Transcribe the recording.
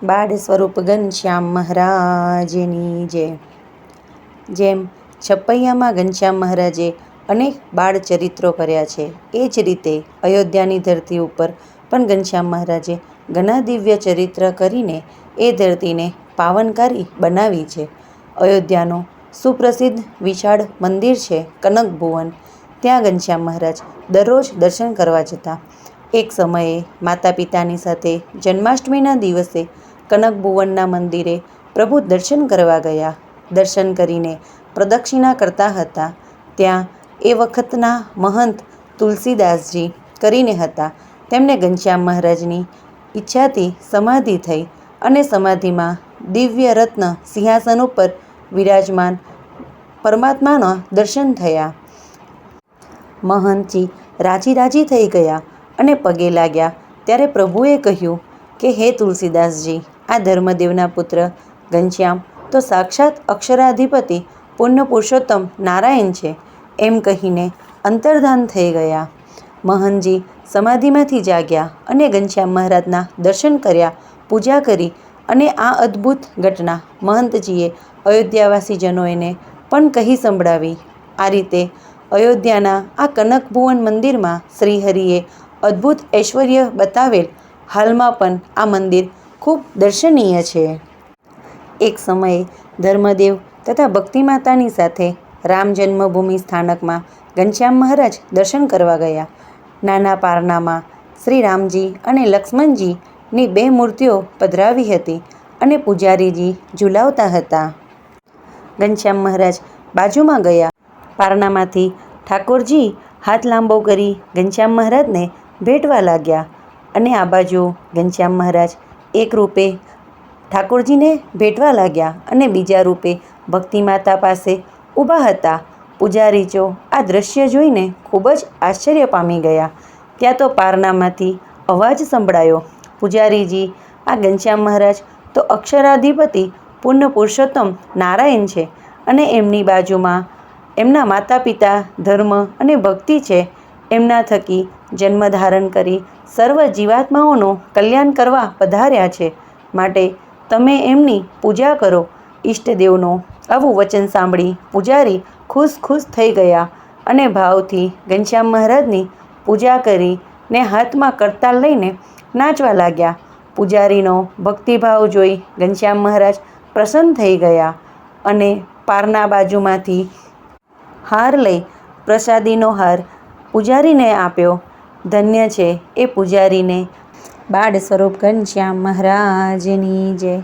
બાળ સ્વરૂપ ઘનશ્યામ મહારાજની જય. જેમ છપૈયામાં ઘનશ્યામ મહારાજે અનેક બાળ ચરિત્રો કર્યા છે, એ જ રીતે અયોધ્યાની ધરતી ઉપર પણ ઘનશ્યામ મહારાજે ઘણા દિવ્ય ચરિત્ર કરીને એ ધરતીને પાવનકારી બનાવી છે. અયોધ્યાનું સુપ્રસિદ્ધ વિશાળ મંદિર છે કનક ભુવન. ત્યાં ઘનશ્યામ મહારાજ દરરોજ દર્શન કરવા જતા. એક સમયે માતા પિતાની સાથે જન્માષ્ટમીના દિવસે કનક ભુવનના મંદિરે પ્રભુ દર્શન કરવા ગયા. દર્શન કરીને પ્રદક્ષિણા કરતા હતા. ત્યાં એ વખતના મહંત તુલસીદાસજી કરીને હતા. તેમને ઘનશ્યામ મહારાજની ઈચ્છાથી સમાધિ થઈ અને સમાધિમાં દિવ્ય રત્ન સિંહાસન ઉપર વિરાજમાન પરમાત્માના દર્શન થયા. મહંતજી રાજી થઈ ગયા અને પગે લાગ્યા. ત્યારે પ્રભુએ કહ્યું કે હે તુલસીદાસજી, આ ધર્મદેવના પુત્ર ઘનશ્યામ તો સાક્ષાત અક્ષરાધિપતિ પૂર્ણ પુરુષોત્તમ નારાયણ છે, એમ કહીને અંતર્ધાન થઈ ગયા. મહંતજી સમાધિમાંથી જાગ્યા અને ઘનશ્યામ મહારાજના દર્શન કર્યા, પૂજા કરી અને આ અદ્ભુત ઘટના મહંતજીએ અયોધ્યાવાસીજનોને પણ કહી સંભળાવી. આ રીતે અયોધ્યાના આ કનક ભુવન મંદિરમાં શ્રીહરિએ અદ્ભુત ઐશ્વર્ય બતાવેલ. હાલમાં પણ આ મંદિર ખૂબ દર્શનીય છે. એક સમયે ધર્મદેવ તથા ભક્તિમાતાની સાથે રામ જન્મભૂમિ સ્થાનકમાં ઘનશ્યામ મહારાજ દર્શન કરવા ગયા. નાના પારણામાં શ્રી રામજી અને લક્ષ્મણજીની બે મૂર્તિઓ પધરાવી હતી અને પૂજારીજી ઝુલાવતા હતા. ઘનશ્યામ મહારાજ બાજુમાં ગયા. પારણામાંથી ઠાકોરજી હાથ લાંબો કરી ઘનશ્યામ મહારાજને ભેટવા લાગ્યા અને આ બાજુ ઘનશ્યામ મહારાજ એક રૂપે ઠાકોરજીને ભેટવા લાગ્યા અને બીજા રૂપે ભક્તિમાતા પાસે ઊભા હતા. પૂજારીજો આ દ્રશ્ય જોઈને ખૂબ જ આશ્ચર્ય પામી ગયા. ત્યાં તો પારણામાંથી અવાજ સંભળાયો, પૂજારીજી, આ ઘનશ્યામ મહારાજ તો અક્ષરાધિપતિ પૂર્ણ પુરુષોત્તમ નારાયણ છે અને એમની બાજુમાં એમના માતા પિતા ધર્મ અને ભક્તિ છે. એમના થકી જન્મ ધારણ કરી સર્વ જીવાત્માઓનું કલ્યાણ કરવા પધાર્યા છે, માટે તમે એમની પૂજા કરો. ઈષ્ટદેવનું આવું વચન સાંભળી પૂજારી ખુશ થઈ ગયા અને ભાવથી ઘનશ્યામ મહારાજની પૂજા કરીને હાથમાં કરતાલ લઈને નાચવા લાગ્યા. પૂજારીનો ભક્તિભાવ જોઈ ઘનશ્યામ મહારાજ પ્રસન્ન થઈ ગયા અને પારના બાજુમાંથી હાર લઈ પ્રસાદીનો હાર પૂજારીને આપ્યો. ધન્ય છે એ પૂજારીને. બાળ સ્વરૂપ ઘનશ્યામ મહારાજની જય.